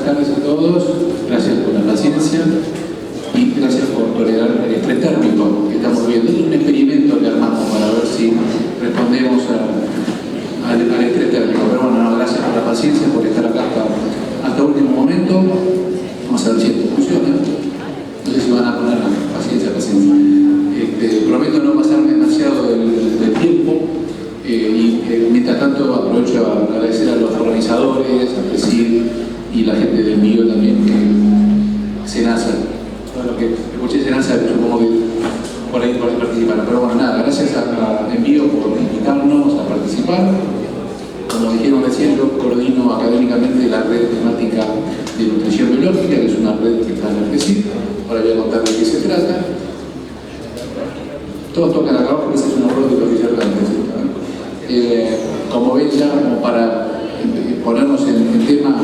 tardes a todos, gracias por la paciencia y gracias por tolerar el estrés-térmico que estamos viendo. Es un experimento que armamos para ver si respondemos al estrés térmico. Pero bueno, gracias por la paciencia, por estar acá hasta último momento. Vamos a ver si esto funciona. No sé si van a poner paciencia. Prometo no pasarme demasiado del tiempo. Mientras tanto aprovecho a agradecer a los organizadores, a Presid y la gente del MIO también, que Senasa, todo lo que escuché Senasa, supongo que por ahí participaron. Pero bueno, nada, gracias a MIO por invitarnos a participar. Como dijeron recién, yo coordino académicamente la red temática de nutrición biológica, que es una red que está en el Presid. Ahora voy a contar de qué se trata. Todos tocan acá abajo, porque ese es un error de lo que hicieron antes. Como ven ya, como para ponernos en tema,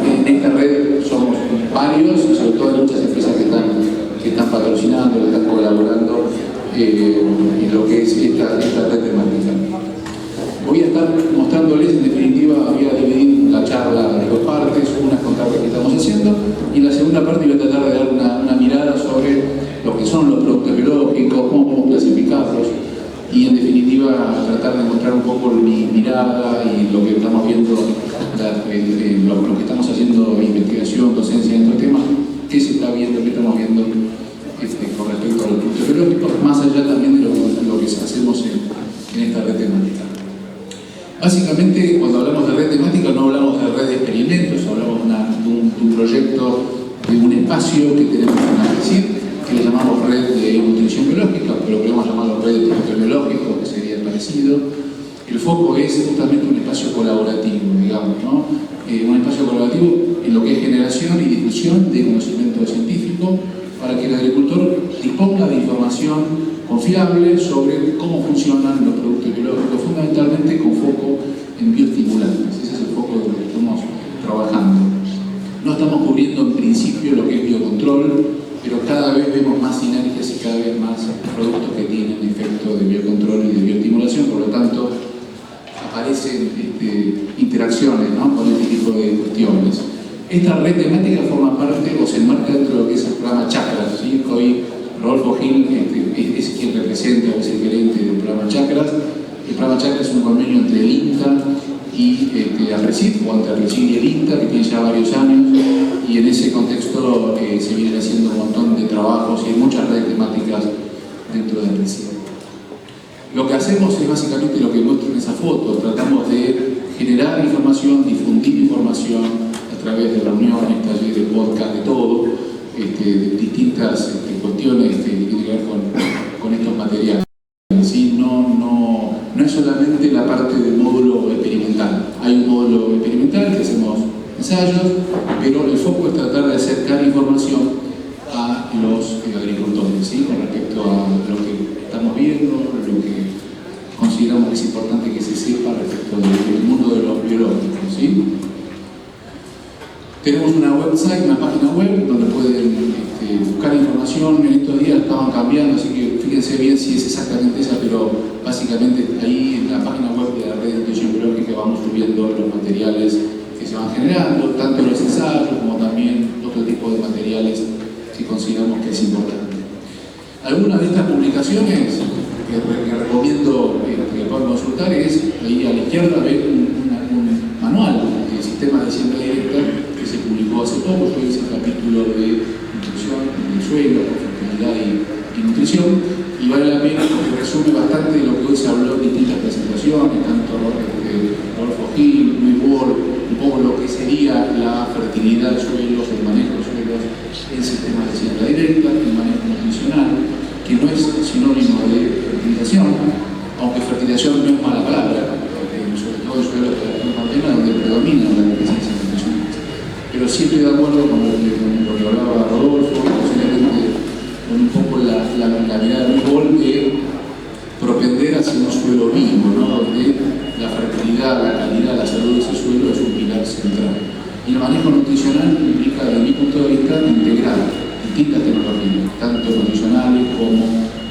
en esta red somos varios, sobre todo hay muchas empresas que están patrocinando, que están colaborando en lo que es esta red temática. Voy a estar mostrándoles, en definitiva, voy a dividir la charla en dos partes, una es contar lo que estamos haciendo, y en la segunda parte voy a tratar de dar una mirada sobre lo que son los productos biológicos, cómo podemos clasificarlos, y en definitiva tratar de encontrar un poco mi mirada y lo que estamos viendo, lo que estamos haciendo, investigación, docencia en estos temas, qué se está viendo, qué estamos viendo con respecto a los productos biológicos, más allá también de lo que hacemos en esta red temática. Básicamente, cuando hablamos de red temática, no hablamos de red de experimentos, hablamos de un proyecto, de un espacio que tenemos en la Presid, que le llamamos red de nutrición biológica, pero podemos llamarlo red de productos biológicos, que sería parecido. El foco es justamente un espacio colaborativo, digamos, ¿no? Un espacio colaborativo en lo que es generación y difusión de conocimiento científico para que el agricultor disponga de información confiable sobre cómo funcionan los productos biológicos, fundamentalmente con foco en bioestimulantes. Ese es el foco de lo que estamos trabajando. No estamos cubriendo en principio lo que es biocontrol, pero cada vez vemos más sinergias y cada vez más productos que tienen efecto de biocontrol y de bioestimulación, por lo tanto aparecen interacciones, ¿no?, con este tipo de cuestiones. Esta red temática forma parte o se enmarca dentro de lo que es el programa Chakras, ¿sí? Hoy Rodolfo Gil es quien representa o es el gerente del programa Chakras. El programa Chakras es un convenio entre el INTA y APRESID, o entre APRESID y el INTA, que tiene ya varios años, y en ese contexto se vienen haciendo un montón de trabajos y hay muchas redes temáticas dentro de APRESID. Lo que hacemos es básicamente lo que muestro en esa foto, tratamos de generar información, difundir información a través de reuniones, talleres, podcast, de todo, de distintas cuestiones que tienen que ver con estos materiales. ¿Sí? No es solamente la parte del módulo experimental. Hay un módulo experimental que hacemos ensayos, pero el foco es tratar de acercar información a los agricultores, ¿sí?, con respecto a lo que estamos viendo, lo que consideramos que es importante que se sepa respecto del mundo de los biológicos, ¿sí? Tenemos una website, una página web donde pueden buscar información. En estos días estaban cambiando, así que fíjense bien si es exactamente esa, pero básicamente ahí en la página web de la red de nutrición biológica vamos subiendo los materiales que se van generando, tanto los ensayos como también otro tipo de materiales que consideramos que es importante. Algunas de estas publicaciones que recomiendo que puedan consultar es, ahí a la izquierda ven un manual de sistema de siembra directa que se publicó hace poco. Yo hice el capítulo de nutrición del suelo, fertilidad y nutrición, y vale la pena porque resume bastante de lo que hoy se habló en distintas presentaciones, tanto Rodolfo Gil, Luis Wall, un poco lo que sería la fertilidad de suelos, el manejo de suelos en sistemas de siembra directa, el manejo nutricional, que no es sinónimo de fertilización, aunque fertilización no es mala palabra, sobre todo en suelos de la donde predomina la deficiencia nutricional. Pero sí estoy de acuerdo con lo que hablaba Rodolfo, posiblemente con un poco la mirada de Paul de propender hacia un suelo vivo, ¿no?, donde la fertilidad, la calidad, la salud de ese suelo es un pilar central. Y el manejo nutricional implica, desde mi punto de vista, integrar distintas tecnologías, tanto nutricionales como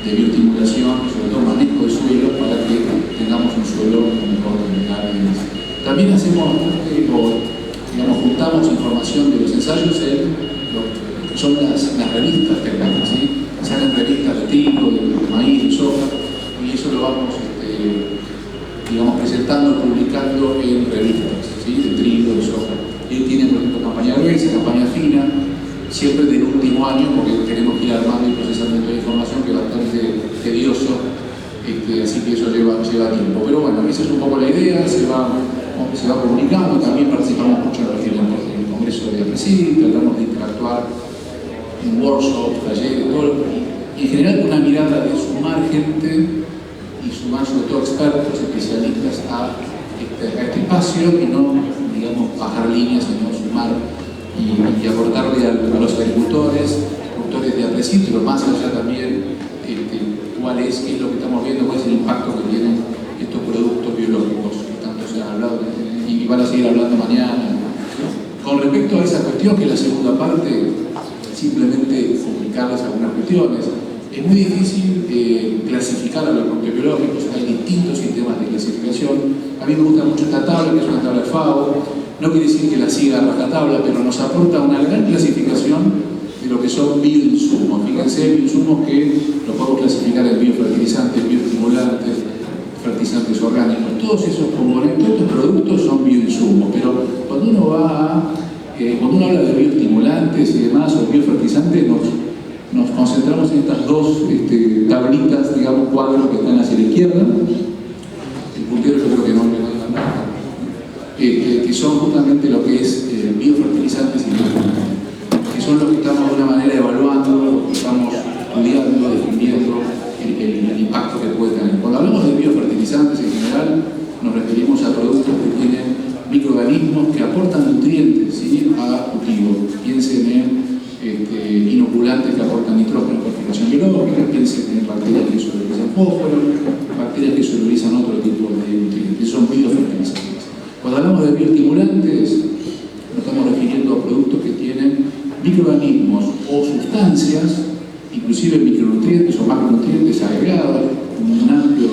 de bioestimulación, sobre todo manejo de suelo, para que tengamos un suelo con mejor calidad. También hacemos digamos, juntamos información de los ensayos en lo que son las revistas que hay, ¿sí? Salen revistas de trigo, de maíz, de soja, y eso lo vamos digamos, presentando, publicando en revistas, ¿sí? De trigo, de soja. Y tienen, por ejemplo, campaña gruesa, campaña fina, siempre del último año, porque tenemos que ir armando y procesando toda la información, que es bastante tedioso, así que eso lleva tiempo. Pero bueno, esa es un poco la idea, se va comunicando, también participamos mucho en el Congreso de APRESID, tratamos de interactuar en workshops, talleres, todo, y en general una mirada de sumar gente y sumar sobre todo expertos, especialistas a este espacio y no, digamos, bajar líneas, sino sumar y aportarle a los agricultores, productores de APRESID, pero más allá también qué es lo que estamos viendo, cuál es el impacto que tienen estos productos biológicos que tanto se han hablado y van a seguir hablando mañana. Con respecto a esa cuestión, que es la segunda parte, simplemente comunicarles algunas cuestiones. Es muy difícil clasificar a los productos biológicos, hay distintos sistemas de clasificación. A mí me gusta mucho esta tabla, que es una tabla FAO. No quiere decir que la siga a rajatabla, pero nos aporta una gran clasificación de lo que son bioinsumos. Fíjense, bioinsumos que los podemos clasificar en biofertilizantes, bioestimulantes, fertilizantes orgánicos. Todos esos componentes, estos productos son bioinsumos, pero cuando uno habla de bioestimulantes y demás, o biofertilizantes, nos concentramos en estas dos tablitas, digamos, cuadros que están hacia la izquierda. El puntero yo creo que no hay nada. Que son justamente lo que es biofertilizantes y bioestimulantes, que son los que estamos de una manera evaluando, que estamos estudiando, definiendo el impacto que puede tener. Cuando hablamos de biofertilizantes en general, nos referimos a productos que tienen microorganismos que aportan nutrientes, ¿sí? A cultivos. Piensen en inoculantes que aportan nitrógeno por fijación biológica, piensen en bacterias que solubilizan fósforo, bacterias que solubilizan otro tipo de nutrientes, son biofertilizantes. Cuando hablamos de bioestimulantes, nos estamos refiriendo a productos que tienen microorganismos o sustancias, inclusive micronutrientes o macronutrientes agregados, un amplio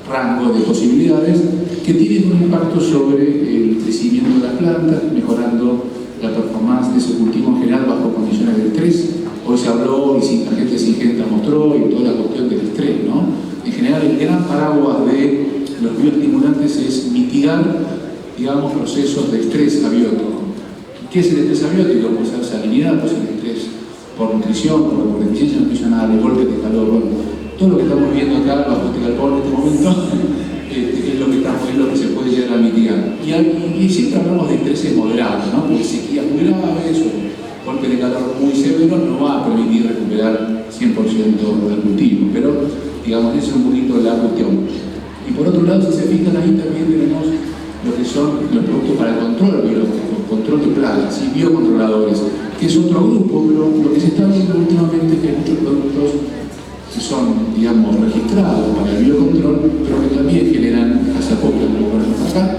rango de posibilidades, que tienen un impacto sobre el crecimiento de las plantas, mejorando la performance de ese cultivo en general bajo condiciones de estrés. Hoy se habló y la gente Syngenta mostró y toda la cuestión del estrés, ¿no? En general, el gran paraguas de los bioestimulantes es mitigar, digamos, procesos de estrés abiótico. ¿Qué es el estrés abiótico? Puede ser salinidad, puede ser estrés por nutrición, por deficiencia nutricional, de golpes de calor, bueno, todo lo que estamos viendo acá bajo este galpón en este momento es lo que se puede llegar a mitigar. Y siempre hablamos de estreses moderados, ¿no? Porque sequías muy graves o golpes de calor muy severos no va a permitir recuperar 100% del cultivo, pero digamos, eso es un poquito la cuestión. Y por otro lado, si se fijan ahí también tenemos lo que son los productos para el control biológico, control de plagas, ¿sí? Biocontroladores, que es otro grupo, pero lo que se está viendo últimamente es que hay muchos productos que son, digamos, registrados para el biocontrol, pero que también generan, hace poco lo ponemos acá,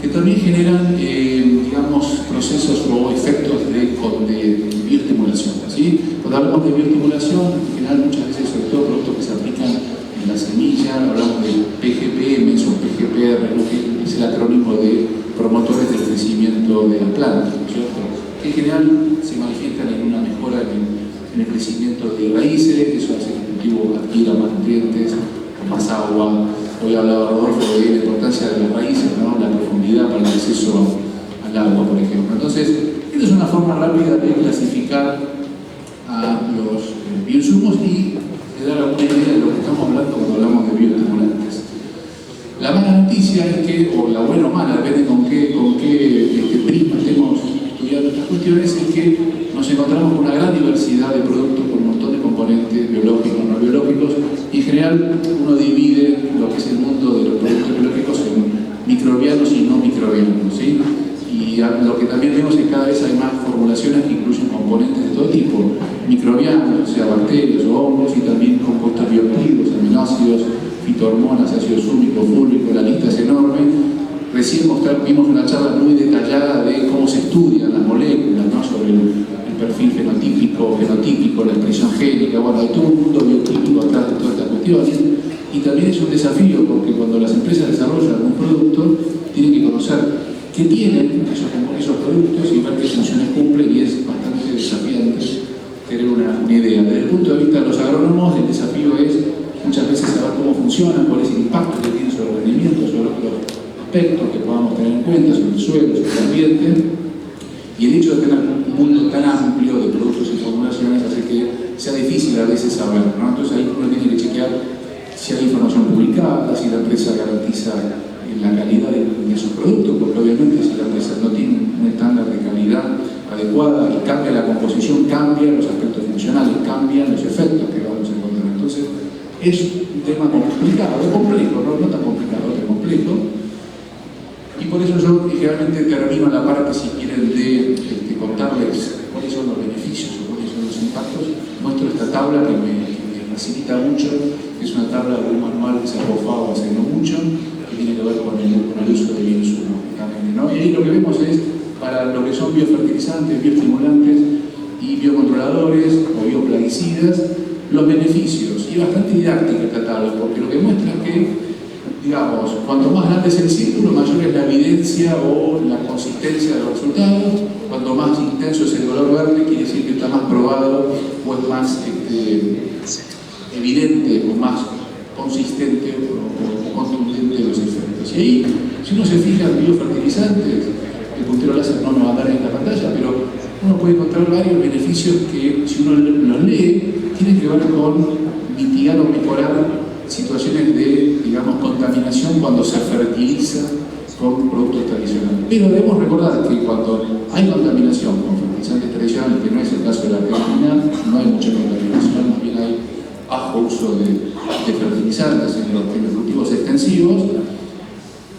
que también generan, digamos, procesos o efectos de bioestimulación, ¿sí? Cuando hablamos de bioestimulación, en general muchas veces, sobre todo productos que se aplican en la semilla, hablamos de PGPM o PGPR, ¿no? Que es el acrónimo de promotores del crecimiento de la planta, ¿no es cierto? Que en general se manifiestan en una mejora en el crecimiento de raíces, eso hace que el cultivo adquiera más nutrientes, más agua. Hoy hablaba Rodolfo de la importancia de las raíces, ¿no? La profundidad para el acceso al agua, por ejemplo. Entonces, esta es una forma rápida de clasificar a los bioinsumos y de dar alguna idea de lo que estamos hablando cuando hablamos de bioestimulantes. La mala noticia es que, o la buena o mala, depende con qué prisma estemos estudiando estas cuestiones, es que nos encontramos con una gran diversidad de productos, con un montón de componentes biológicos, no biológicos, y en general uno divide lo que es el mundo de los productos biológicos en microbianos y no microbianos, ¿sí? Y lo que también vemos es que cada vez hay más formulaciones que incluyen componentes de todo tipo, microbianos, o sea, bacterias o hongos, y también compuestos bioactivos, aminoácidos, fitohormonas, ácido súmico, fúlvico, la lista es enorme. Recién vimos una charla muy detallada de cómo se estudian las moléculas, ¿no? Sobre el perfil fenotípico, la expresión génica, bueno, hay todo un mundo bioquímico atrás de todas estas cuestiones, y también es un desafío porque cuando las empresas desarrollan un producto tienen que conocer que tienen esos productos y ver qué funciones cumplen, y es bastante desafiante tener una idea. Desde el punto de vista de los agrónomos, el desafío es muchas veces saber cómo funcionan, cuál es el impacto que tiene sobre el rendimiento, sobre los aspectos que podamos tener en cuenta, sobre el suelo, sobre el ambiente, y el hecho de tener un mundo tan amplio de productos y formulaciones hace que sea difícil a veces saber, ¿no? Entonces ahí uno tiene que chequear si hay información publicada, si la empresa garantiza la calidad de sus productos, porque obviamente si la empresa no tiene un estándar de calidad adecuada y cambia la composición, cambian los aspectos funcionales, cambian los efectos que vamos a encontrar. Entonces es un tema complicado, complejo, no tan complicado, pero complejo. Y por eso yo generalmente termino la parte, si quieren, de contarles cuáles son los beneficios o cuáles son los impactos. Muestro esta tabla que me facilita mucho, que es una tabla de un manual que se ha aprobado hace no mucho, que tiene que ver con el uso de bioinsumos, ¿no? Y ahí lo que vemos es, para lo que son biofertilizantes, bioestimulantes y biocontroladores o bioplaguicidas, los beneficios. Y bastante didáctica esta tabla, porque lo que muestra es que, digamos, cuanto más grande es el círculo, mayor es la evidencia o la consistencia de los resultados. Cuanto más intenso es el color verde, quiere decir que está más probado o es más evidente o más consistente o contundente los efectos. Y ahí, si uno se fija en biofertilizantes, el puntero láser no me va a dar en la pantalla, pero uno puede encontrar varios beneficios que, si uno los lee, tienen que ver con mitigar o mejorar situaciones de, digamos, contaminación cuando se fertiliza con productos tradicionales. Pero debemos recordar que cuando hay contaminación con fertilizantes tradicionales, que no es el caso de la Argentina, no hay mucha contaminación, más bien hay bajo uso de fertilizantes en los cultivos extensivos,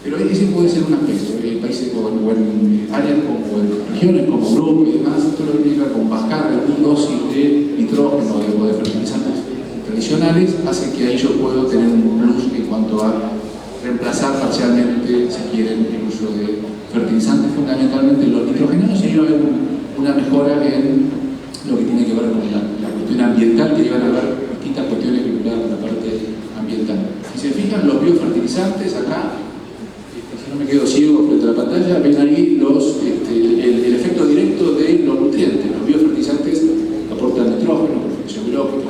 pero ese puede ser un aspecto. En países o en áreas como en regiones como Europa y demás, todo lo que tiene que ver con bajar la dosis de nitrógeno o de fertilizantes tradicionales hace que ahí yo puedo tener un plus en cuanto a reemplazar parcialmente, si quieren, el uso de fertilizantes, fundamentalmente los nitrogenados, y va a haber una mejora en lo que tiene que ver con la cuestión ambiental, que van a haber distintas cuestiones vinculadas a la parte ambiental. Si se fijan, los biofertilizantes acá, si no me quedo ciego frente a la pantalla, ven ahí el efecto directo de los nutrientes. Los biofertilizantes aportan nitrógeno, protección biológica,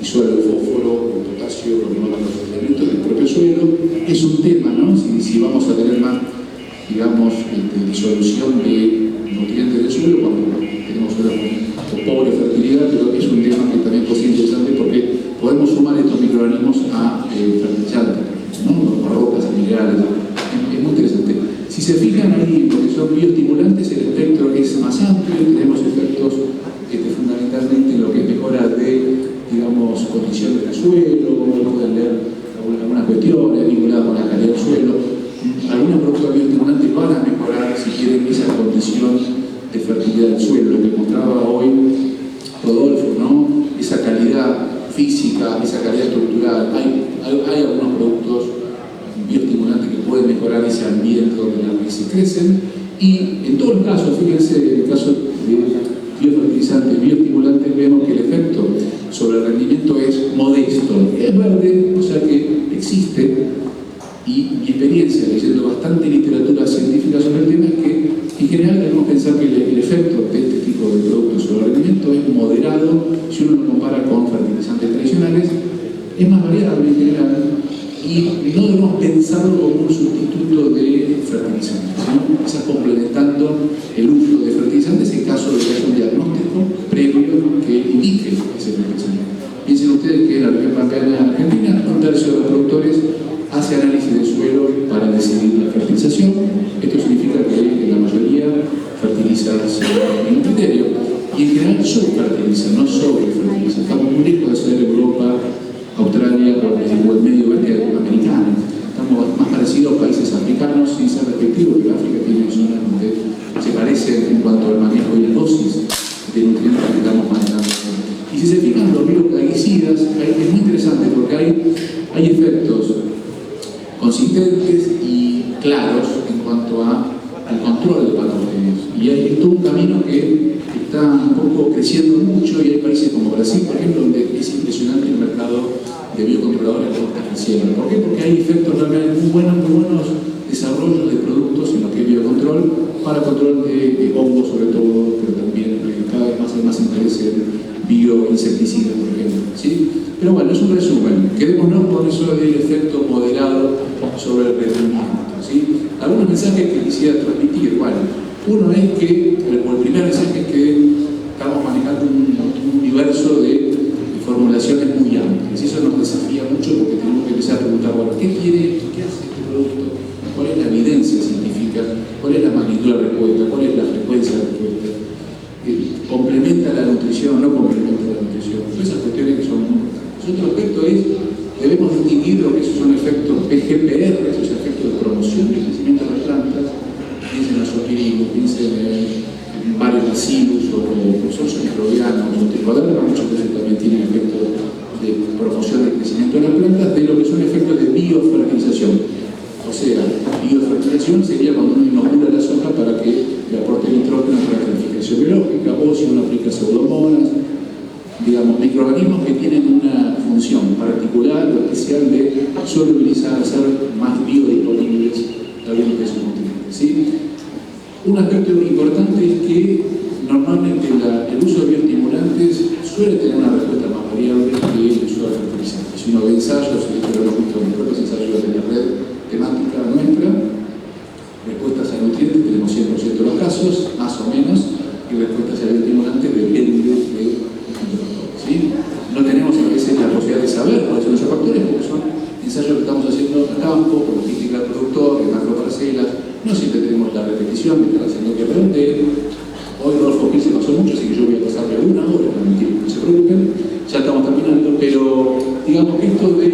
disuelve el fósforo, el potasio, los elementos del propio suelo. Es un tema, ¿no? Si vamos a tener más, digamos, disolución de nutrientes del suelo, cuando tenemos suelos con pobre fertilidad, pero es un tema que también puede ser interesante porque podemos sumar estos microorganismos a fertilizantes, ¿no? A rocas, a minerales. Es muy interesante. Si se fijan ahí, lo que son bioestimulantes, el espectro es más amplio, tenemos efectos fundamentalmente en lo que es mejora de, digamos, condiciones del suelo, pueden leer algunas cuestiones vinculadas con la calidad del suelo. Algunos productos bioestimulantes van a mejorar, si quieren, esa condición de fertilidad del suelo, lo que mostraba hoy Rodolfo, ¿no? Esa calidad física, esa calidad estructural. Hay algunos productos bioestimulantes que pueden mejorar ese ambiente donde las raíces crecen, y en todos los casos, fíjense, en el caso de biofertilizantes, bioestimulantes, vemos que el efecto sobre el rendimiento es modesto. Es verde, o sea que existe, y mi experiencia leyendo bastante literatura científica sobre el tema es que en general debemos pensar que el efecto de este tipo de productos sobre el rendimiento es moderado si uno lo compara con fertilizantes tradicionales. Es más variable en general y no debemos pensarlo como un sustituto de fertilizantes, ¿no? Quizás complementando el uso de fertilizantes en caso de que haya un diagnóstico previo que indique ese fertilizante. Piensen ustedes que en la región pampeana argentina, un tercio de los productores hace análisis del suelo para decidir la fertilización. Esto significa que la mayoría fertiliza sin ningún criterio, y en general subfertiliza, no sobrefertiliza. Estamos muy lejos de ser Europa, Australia o el medio oeste americano. Estamos más parecidos a países africanos, sin ser respectivos, pero África tiene zonas donde se parecen en cuanto al manejo y la dosis de nutrientes que estamos manejando. Y si se fijan, los bioplaguicidas es muy interesante porque hay efectos consistentes y claros en cuanto al control de patógenos. Y hay todo un camino que está un poco creciendo mucho, y hay países como Brasil, por ejemplo, donde es impresionante el mercado de biocontroladores que está creciendo. ¿Por qué? Porque hay efectos realmente muy buenos de desarrollo de productos en lo que es biocontrol, para control de hongos sobre todo, pero también cada vez más hay más interés en bioinsecticidas, por ejemplo, ¿sí? Pero bueno, es un resumen. Quedémonos con eso del efecto moderado sobre el rendimiento, ¿sí? Algunos mensajes que quisiera transmitir. Bueno, uno es que, el primer mensaje es que estamos manejando un universo de formulaciones muy amplias. Y eso nos desafía mucho porque tenemos que empezar a preguntar, bueno, ¿qué hace este producto? ¿Cuál es la evidencia científica? ¿Cuál es la magnitud de la respuesta? ¿Cuál es la frecuencia de la respuesta? ¿Complementa la nutrición o no complementa la nutrición? Esas cuestiones que son muy importantes. Otro aspecto es, debemos distinguir lo que son efectos PGPR, esos efectos de promoción y crecimiento de las plantas, piensen en azotirismo, piensen en varios bacillus o consorcios microbianos, multicuadernos, muchas veces también tienen efectos de promoción y crecimiento de las plantas, de lo que son efectos de biofertilización. O sea, biofertilización sería cuando uno inocula la soja para que le aporte nitrógeno para la clasificación biológica, o si uno aplica pseudomonas, digamos, microorganismos que tienen una función particular o especial de solubilizar, hacer más biodisponibles algunos de esos nutrientes, ¿sí? Un aspecto importante es que normalmente el uso de bioestimulantes suele tener una respuesta más variable que el uso de fertilizantes. Si uno ve ensayos, y esto lo hemos visto en los propios ensayos de la red temática nuestra, respuestas a nutrientes tenemos 100% de los casos, más o menos, y respuestas a bioestimulantes depende de factores, ¿sí? No tenemos a veces la posibilidad de saber cuáles son esos factores, porque son ensayos que estamos haciendo a campo, con logística del productor, en macroparcelas, no siempre tenemos la repetición de estar haciendo que redondee. Hoy Rodolfo Gil se pasó mucho, así que yo voy a pasarle una hora, no se preocupen, ya estamos terminando, pero digamos que esto de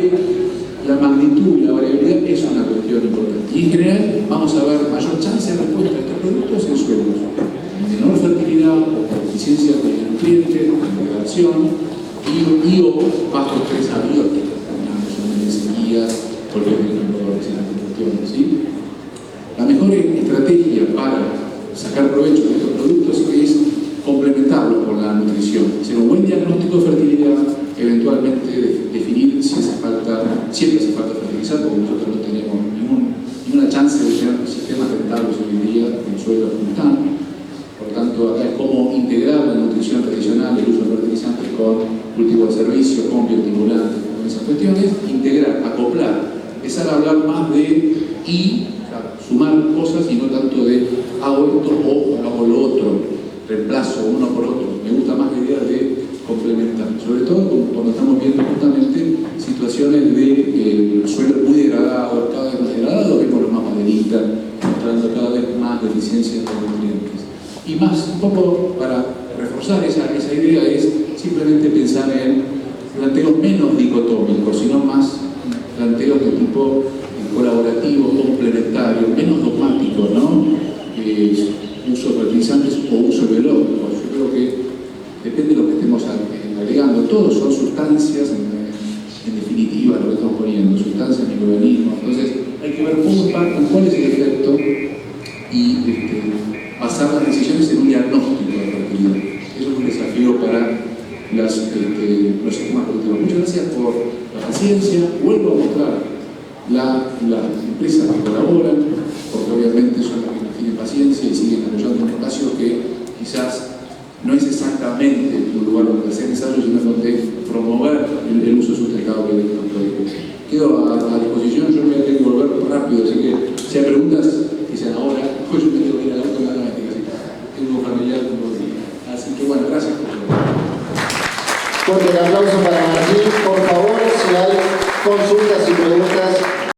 la magnitud y la variabilidad es una cuestión importante. Y en general vamos a ver mayor chance de respuesta a estos productos en suelos de menor fertilidad o por deficiencia de nutrientes, de degradación y o bajo estrés abiótico, en sequías, porque esas cuestiones, ¿sí? La mejor estrategia para sacar provecho de estos productos es complementarlos con la nutrición, hacer un buen diagnóstico de fertilidad, eventualmente definir si hace falta, siempre hace falta fertilizar, porque nosotros no tenemos ninguna chance de tener sistemas rentables hoy en día en suelos como están. Por tanto, acá es cómo integrar la nutrición tradicional, el uso de fertilizantes con cultivo de servicio, con bioestimulantes, con esas cuestiones, integrar, acoplar, empezar a hablar más de sumar cosas y no tanto de hago esto o hago lo otro, reemplazo uno por otro. Me gusta más la idea de complementar, sobre todo cuando estamos viendo justamente situaciones de suelo muy degradado, cada vez más degradado, vemos los mapas de lista mostrando cada vez más deficiencias de nutrientes. Y más, un poco para reforzar esa idea, es simplemente pensar en planteos menos dicotómicos, sino más planteos de tipo colaborativo, complementario, menos dogmático, ¿no? Uso de fertilizantes o uso biológico. Yo creo que depende de lo que estemos agregando. Todos son sustancias, en definitiva, lo que estamos poniendo, sustancias, microorganismos. Entonces, hay que ver cuál es el efecto y basar las decisiones en un diagnóstico de fertilidad. Eso es un desafío para los sistemas productivos. Muchas gracias por la paciencia. Vuelvo a mostrar las empresas que colaboran, porque obviamente son las que nos tienen paciencia y siguen apoyando un espacio que quizás no es exactamente un lugar donde hacer ensayos, sino donde promover el uso sustentable de los productos. Quedo a disposición, yo me tengo que volver rápido, así que si hay preguntas, que sean ahora, pues yo me tengo que ir a la automática, tengo un familiar, así que bueno, gracias por todo. Fuerte el aplauso para Martín, por favor.